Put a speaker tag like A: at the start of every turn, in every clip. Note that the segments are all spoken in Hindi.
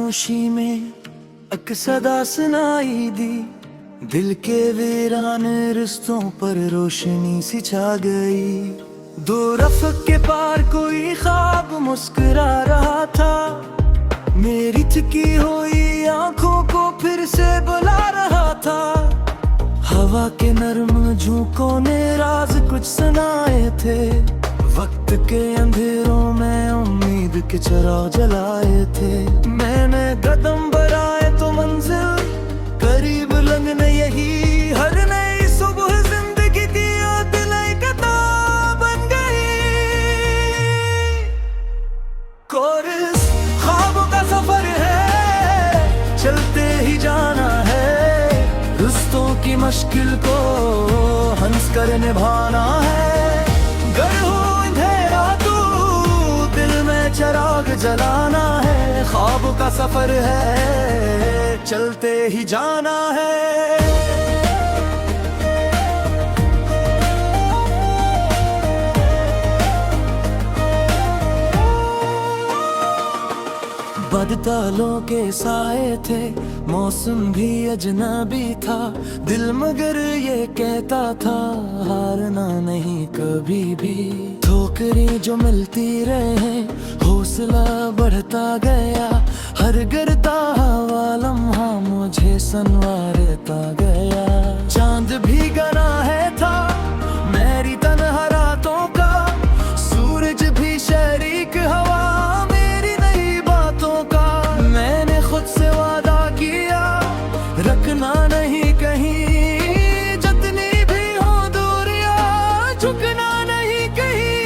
A: खामोशी में एक सदा सुनाई दी, दिल के वीराने रिश्तों पर रोशनी सी छा गई। दो रफ़ के पार कोई ख्वाब मुस्कुरा रहा था, मेरी थकी हुई आंखों को फिर से बुला रहा था। हवा के नर्म झोंकों ने राज कुछ सुनाए थे, वक्त के अंधेरों में उम्मीद के चिराग जलाए थे। मैंने कदम बढ़ाए तो मंजिल करीब लगने यही, हर नई सुबह जिंदगी की याद नई किताब बन गई। कोर्स ख्वाबों का सफर है, चलते ही जाना है, रिश्तों की मुश्किल को हंस कर निभाना है। गर हो अंधेरा तू दिल में चिराग जलाना है, ख्वाब का सफर है, चलते ही जाना है। बादलों के साए थे, मौसम भी अजनबी था, दिल मगर ये कहता था हारना नहीं कभी भी। ठोकरें जो मिलती रहे, हौसला बढ़ता गया, हर गिरता हुआ लम्हा मुझे संवारता गया। चांद भी गना है था मेरी तन्हा रातों का, सूरज भी शरीक हवा मेरी नई बातों का। मैंने खुद से वादा किया रखना नहीं कहीं, जितनी भी हो दूरियां झुकना नहीं कहीं।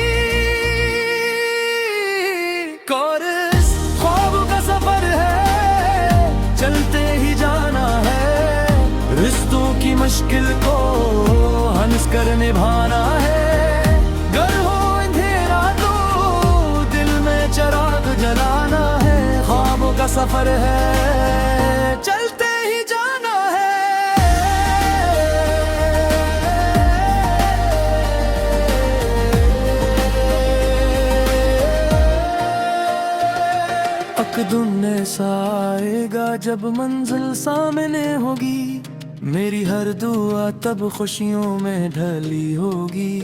A: कोर्स ख्वाब का सफर है, चलते ही जाना है, रिश्तों की मुश्किल को हंस कर निभाना है। गर हो अंधेरा तो दिल में चिराग जलाना है, ख्वाबों का सफर है, चलते ही जाना है। अकदुम ऐसा आएगा जब मंजिल सामने होगी, मेरी हर दुआ तब खुशियों में ढली होगी।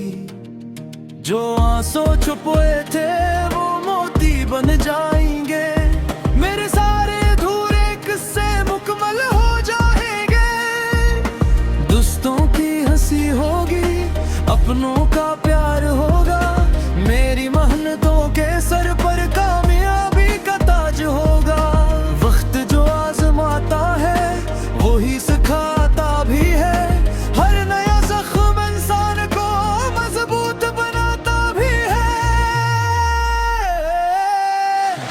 A: जो आंसू छुपे थे वो मोती बन जाएंगे, मेरे सारे अधूरे किस्से मुकम्मल हो जाएंगे। दोस्तों की हंसी होगी, अपनों का प्यार होगा, मेरी मेहनतों के सर पर कामयाबी का ताज होगा। वक्त जो आजमाता है वही सिखाता भी है, हर नया जख्म इंसान को मजबूत बनाता भी है।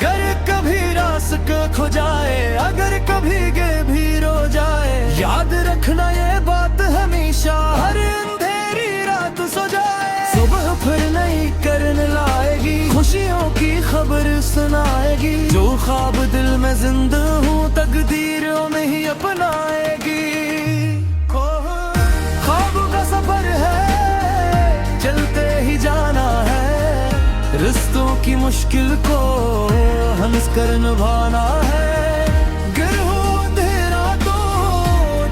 A: गर कभी रास्ता खो जाए, अगर कभी गंभीर हो जाए, याद रखना ये बात हमेशा, हर अंधेरी रात सो जाए, सुबह फिर नई करने लाएगी, खुशियों की खबर सुनाएगी। जो ख्वाब दिल में जिंदा हूँ तकदीरों में ही अपनाएगी। ख्वाब का सफर है, चलते ही जाना है, रिश्तों की मुश्किल को हंस कर निभाना है। गर हो अंधेरा तो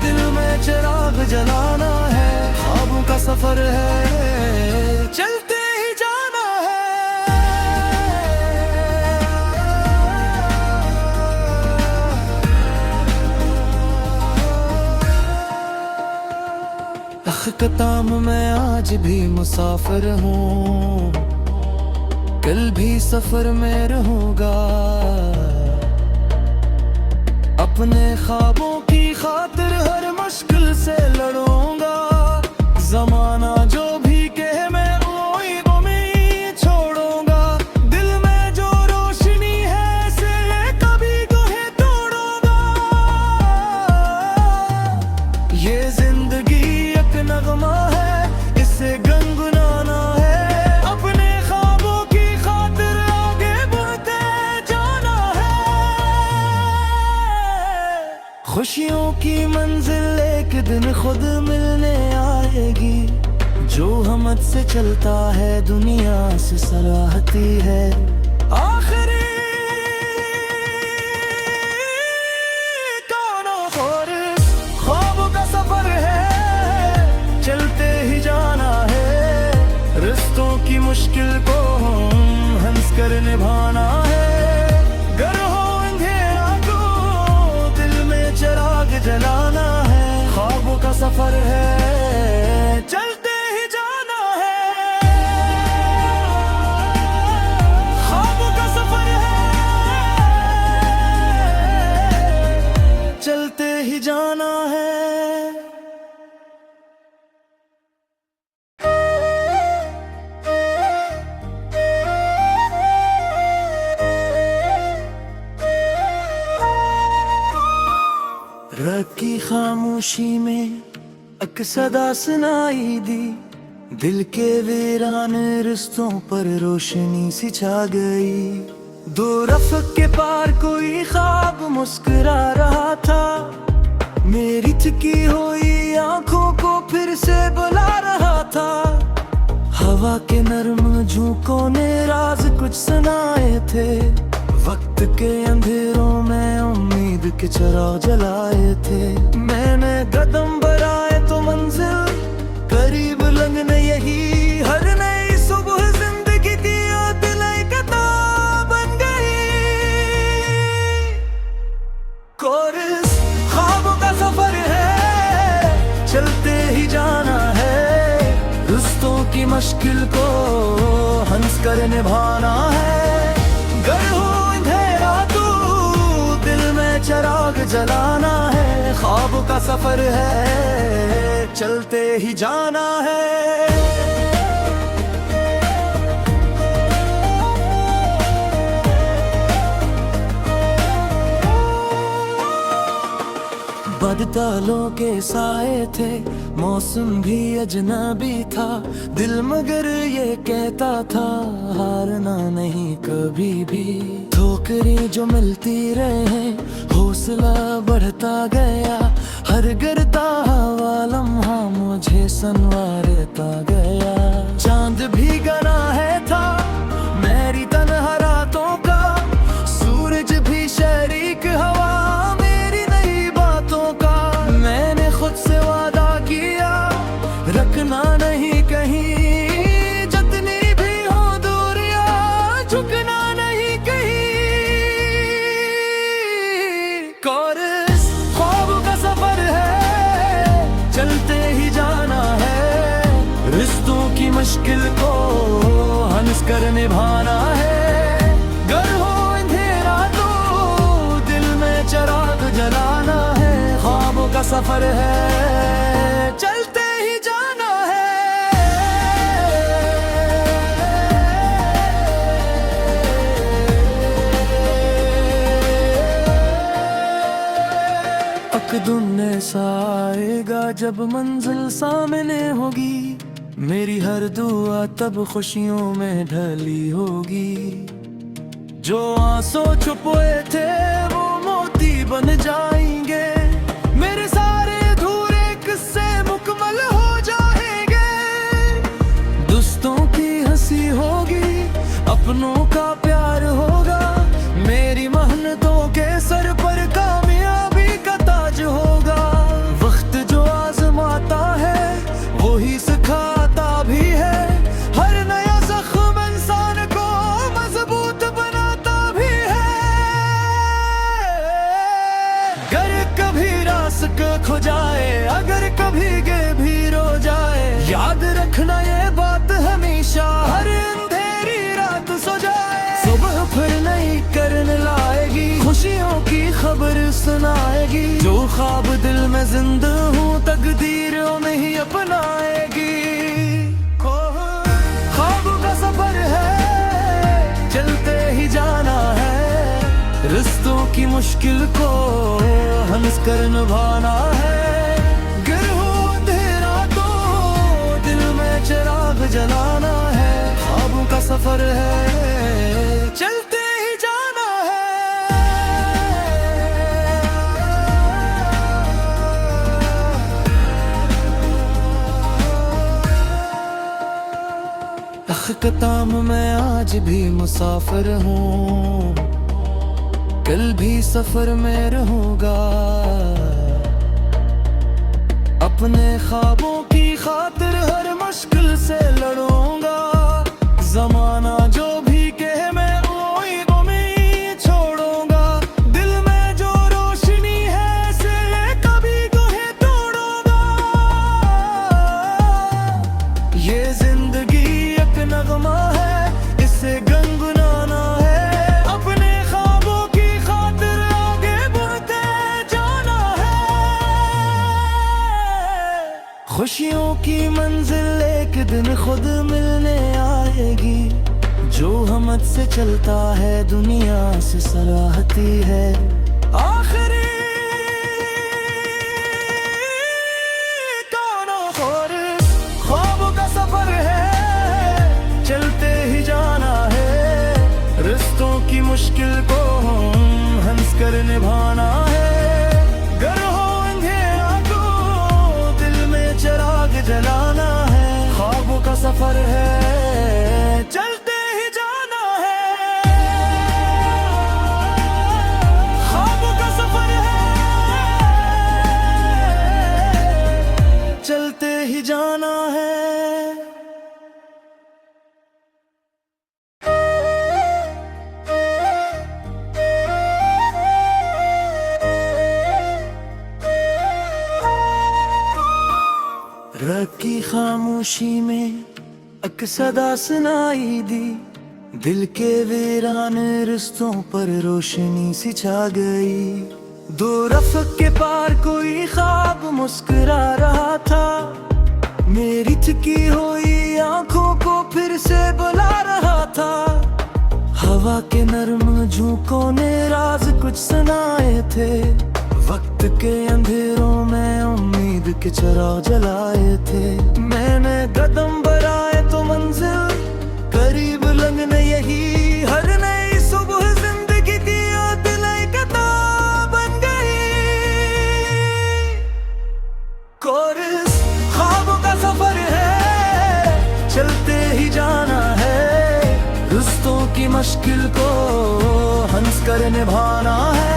A: दिल में चिराग जलाना है, ख्वाबों का सफर है, चलते ही जाना है। अख्ताम मैं आज भी मुसाफिर हूँ, कल भी सफर में रहूंगा, अपने ख्वाबों की खातिर हर मुश्किल से लड़ूंगा। जमाना जो भी कहे मैं वही उम्मीद छोड़ूंगा, दिल में जो रोशनी है से कभी कोहे तोड़ूंगा। ये जिंदगी एक नगमा है, इसे गुनगुनाना है, अपने ख्वाबों की खातिर आगे बढ़ते जाना है। खुशियों की मंजिल एक दिन खुद मिलने आएगी, जो हमत से चलता है दुनिया से सराहती है। आखिरी की मुश्किल को हंस कर निभाना है। गर हो अंधेरा तो दिल में चिराग जलाना है। ख्वाबों का सफर है, चलते ही जाना है। ख्वाबों का सफर है, चलते ही जाना है। रात की खामोशी में एक सदा सुनाई दी। दिल के वीरान रिश्तों पर रोशनी सी छा गई। दो रफ़ के पार कोई ख्वाब मुस्कुरा रहा था। मेरी थकी हुई आंखों को फिर से बुला रहा था। हवा के नर्म झोंकों ने राज कुछ सुनाए थे। वक्त के अंधेरों में उम्मीद के चिराग जलाए थे। मैंने कदम बढ़ाए तो मंजिल करीब लगने यही। हर नई सुबह जिंदगी की दिलाई किताब बन गई। कोरस ख्वाबों का सफर है, चलते ही जाना है। रिश्तों की मुश्किल को हंस कर निभाना है। गर हो चिराग जलाना है। ख्वाब का सफर है, चलते ही जाना है। बादलों के साए थे, मौसम भी अजनबी था। दिल मगर ये कहता था हारना नहीं कभी भी। ठोकरें जो मिलती रहे, हौसला बढ़ता गया। हर गिरता हुआ लम्हा मुझे संवारता गया। चांद भी गना है था मेरी तन्हा रातों का। सूरज भी शरीक हवा मेरी नई बातों का। मैंने खुद से वादा किया रखना नहीं कहीं। जितनी भी हो दूरियां झुकना नहीं कहीं। कोरस ख्वाब का सफर है, चलते ही जाना है। रिश्तों की मुश्किल को हंस कर निभाना है। गर हो अंधेरा तो दिल में चिराग जलाना है। ख्वाबों का सफर है, चलते ही जाना है। अकदुम ऐसा आएगा जब मंजिल सामने होगी। मेरी हर दुआ तब खुशियों में ढली होगी। जो आंसू छुपे थे वो मोती बन जाएंगे। मेरे सारे अधूरे किस्से मुकम्मल हो जाएंगे। दोस्तों की हंसी होगी, अपनों का प्यार होगा। मेरी मेहनतों के सर पर कामयाबी का ताज होगा। वक्त जो आजमाता है वो ही सिखाता भी है। हर नया जख्म इंसान को मजबूत बनाता भी है। गर कभी रास्ता खो जाए, अगर कभी गंभीर हो जाए, याद रखना ये बात हमेशा। हर अंधेरी रात सो जाए, सुबह फिर नई करने लाएगी। खुशियों की खबर सुनाएगी। जो ख्वाब दिल में जिंदा हूँ तकदीरों में ही अपनाएगी। ख्वाब का सफर है, चलते ही जाना है। रिश्तों की मुश्किल को हंस कर निभाना है। गर हो अंधेरा तो दिल में चिराग जलाना है। ख्वाबों का सफर है, चलते ही जाना है। अख्ताम मैं आज भी मुसाफिर हूँ, कल भी सफर में रहूंगा। अपने ख्वाबों की खातिर हर मुश्किल से लड़ूंगा। खुशियों की मंजिल एक दिन खुद मिलने आएगी। जो हमत से चलता है दुनिया से सराहती है। आखिरी और ख्वाबों का सफर है, चलते ही जाना है। रिश्तों की मुश्किल को हम हंस कर निभाना है। गर हो अंधेरा तो दिल में चिराग जलाना है। ख्वाबों का सफर है, चलते ही जाना है। ख्वाबों का सफर है, चलते ही जाना है। रात की खामोशी में एक सदा सुनाई दी। दिल के वीराने रिश्तों पर रोशनी सी छा गई। दो रफ़्क़ के पार कोई ख्वाब मुस्कुरा रहा था। मेरी थकी हुई आंखों को फिर से बुला रहा था। हवा के नर्म झोंकों ने राज कुछ सुनाए थे। वक्त के अंधेरों में उम्मीद के चिराग जलाए थे। मैंने कदम बढ़ाए तो मंजिल करीब लगने यही। हर नई सुबह जिंदगी की याद नई किताब बन गई। कोरस ख्वाबों का सफर है, चलते ही जाना है। रिश्तों की मुश्किल को हंस कर निभाना है।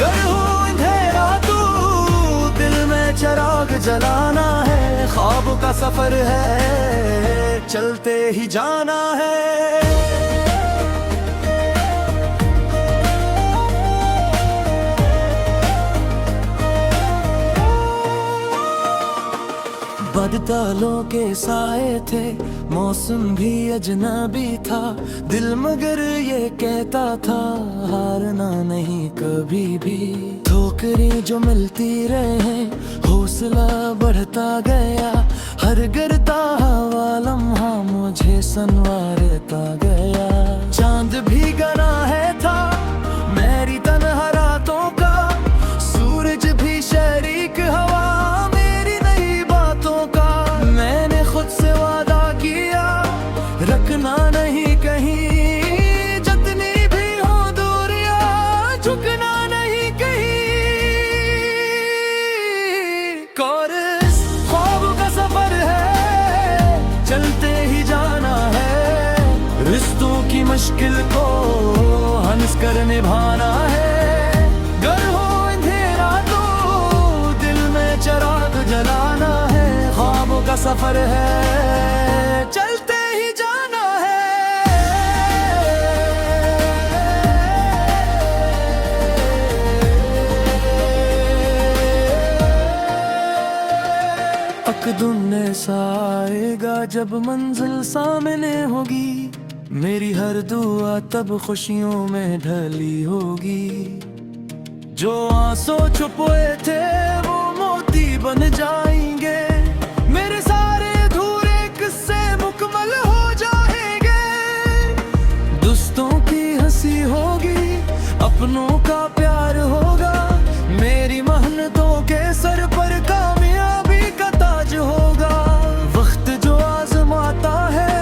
A: गर हो अंधेरा तो दिल में चिराग जलाना है। ख्वाबों का सफर है, चलते ही जाना है। बादलों के साए थे, मौसम भी अजनबी था। दिल मगर ये कहता था हारना नहीं कभी भी। ठोकरें जो मिलती रहे, हौसला बढ़ता गया। हर गिरता हुआ लम्हा मुझे संवारता गया। चांद भी गना है था मेरी तन्हा रातों का। सूरज भी शरीक हवा मेरी नई बातों का। मैंने खुद से वादा किया रखना नहीं कहीं। जितनी भी हो दूरियां झुकना नहीं कहीं। कोरस ख्वाबों का सफर है, चलते ही जाना है। रिश्तों की मुश्किल को हंस कर निभाना है। गर हो अंधेरा तो दिल में चिराग जलाना है। ख्वाबों का सफर है, चलते ही जाना है। अकदुन ऐसा आएगा जब मंजिल सामने होगी। मेरी हर दुआ तब खुशियों में ढली होगी। जो आंसू छुपे थे वो मोती बन जाएंगे। मेरे सारे अधूरे किस्से मुकम्मल हो जाएंगे। दोस्तों की हंसी होगी, अपनों का प्यार होगा। मेरी मेहनतों के सर पर कामयाबी का ताज होगा। वक्त जो आजमाता है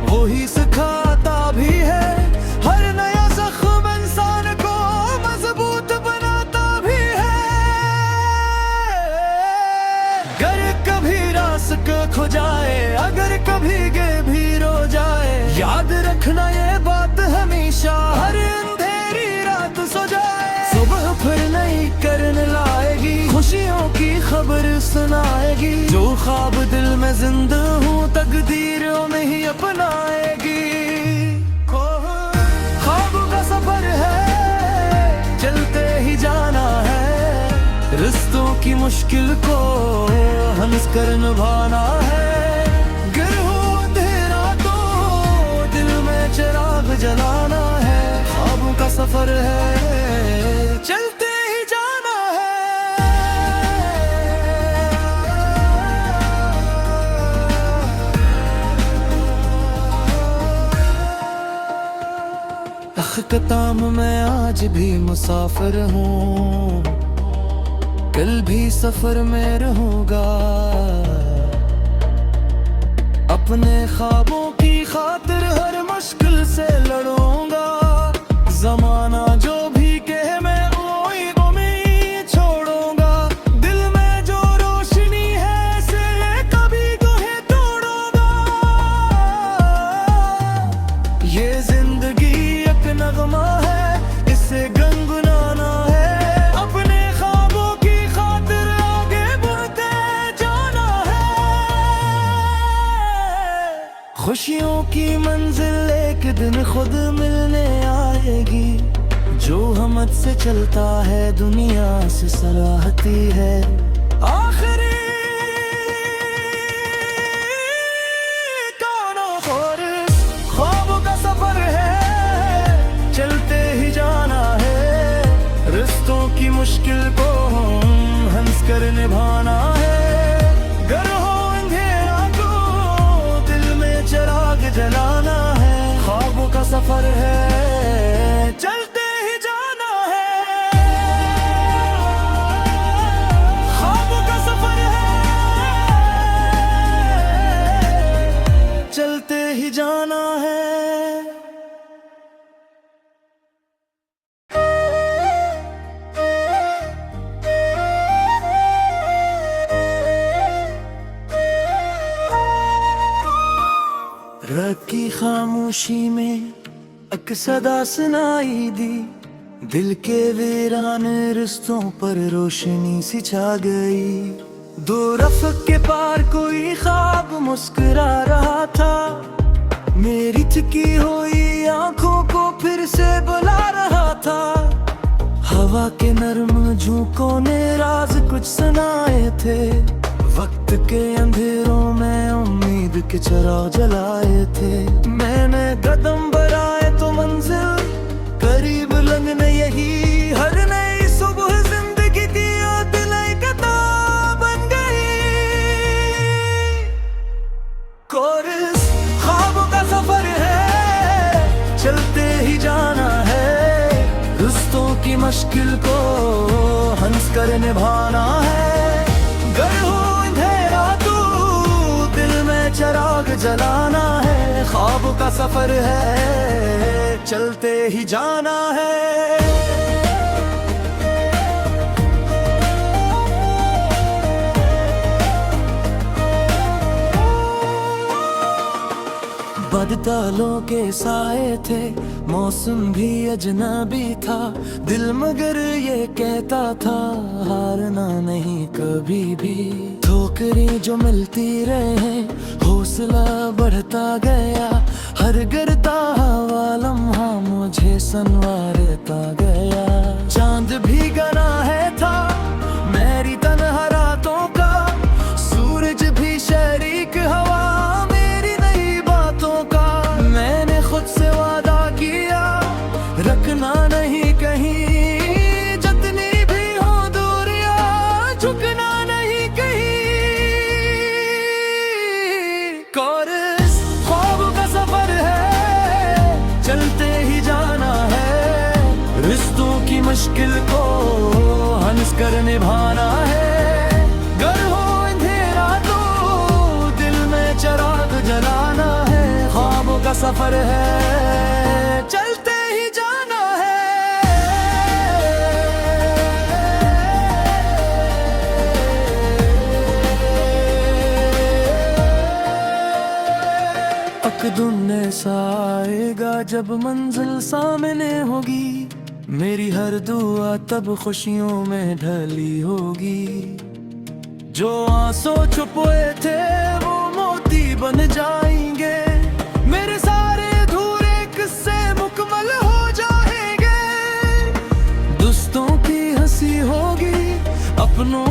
A: वो ही सिखाता भी है। हर नया जख्म इंसान को मजबूत बनाता भी है। गर कभी रास्ता खो जाए, अगर कभी गे भी रो जाए, याद रखना ये बात हमेशा। हर अंधेरी रात सो जाए, सुबह फिर नई करने लाएगी। खुशियों की खबर सुनाएगी। जो ख्वाब दिल में जिंदा हूँ तकदीरों में ही अपनाएगी। ख्वाबों का सफर है, चलते ही जाना है। रिश्तों की मुश्किल को हंस कर निभाना है। गर हो अंधेरा तो दिल में चिराग जलाना है। ख्वाबों का सफर है, चलते ही जाना है। कताम मैं आज भी मुसाफिर हूँ, कल भी सफर में रहूंगा। अपने ख्वाबों की खातिर हर मुश्किल से लड़ूंगा। जमाना जो भी कहे मैं वही उम्मीद छोड़ूंगा। दिल में जो रोशनी है से कभी कोहे तोड़ूंगा। ये जिंदगी एक नगमा है, इसे गुनगुनाना है। अपने ख्वाबों की खातिर आगे बढ़ते जाना है। खुशियों की मंजिल एक दिन खुद मिलने आएगी। जो हमत से चलता है दुनिया से सराहती है। आखिरी ख्वाबों का सफर है, चलते ही जाना है। रिश्तों की मुश्किल को हंस कर निभाना है। गर हो अंधेरा तो दिल में चिराग जलाना है। ख्वाबों का सफर है, चलते ही जाना है। ख्वाबों का सफर है, चलते ही जाना है। रात की खामोशी में एक सदा सुनाई दी। दिल के वीराने रिश्तों पर रोशनी सी छा गई। दो रफ़्क़ के पार कोई ख्वाब मुस्कुरा रहा था। मेरी थकी हुई आंखों को फिर से बुला रहा था। हवा के नर्म झोंकों ने राज कुछ सुनाए थे। वक्त के अंधेरों में उम्मीद के चिराग जलाए थे। मैंने कदम बढ़ाए तो मंजिल करीब लगने यही। हर नई सुबह जिंदगी की नई किताब बन गई। कोर्स ख्वाबों का सफर है, चलते ही जाना है। रिश्तों की मुश्किल को हंस कर निभाना है। गर हो अंधेरा तो दिल में चिराग जलाना है। ख्वाबों का सफर है, चलते ही जाना है। बादलों के साए थे, मौसम भी अजनबी था। दिल मगर ये कहता था हारना नहीं कभी भी। ठोकरें जो मिलती रहे, हौसला बढ़ता गया। हर गिरता हुआ लम्हा मुझे संवारता गया। चांद भी गना है था मेरी तन्हा रातों का। सूरज भी शरीक हवा मेरी नई बातों का। मैंने खुद से वादा किया रखना नहीं कहीं। जितनी भी हो दूरियां झुकना नहीं कहीं। कोर्स ख्वाबों का सफर है, चलते ही जाना है। रिश्तों की मुश्किल को हंस कर निभाना है। गर हो अंधेरा तो दिल में चिराग जलाना है। ख्वाबों का सफर है, चलते ही जाना है। एक दिन ऐसा आएगा जब मंजिल सामने होगी। मेरी हर दुआ तब खुशियों में ढली होगी। जो आंसू छुपे थे वो मोती बन जाएंगे। मेरे सारे अधूरे किस्से मुकम्मल हो जाएंगे। दोस्तों की हंसी होगी, अपनों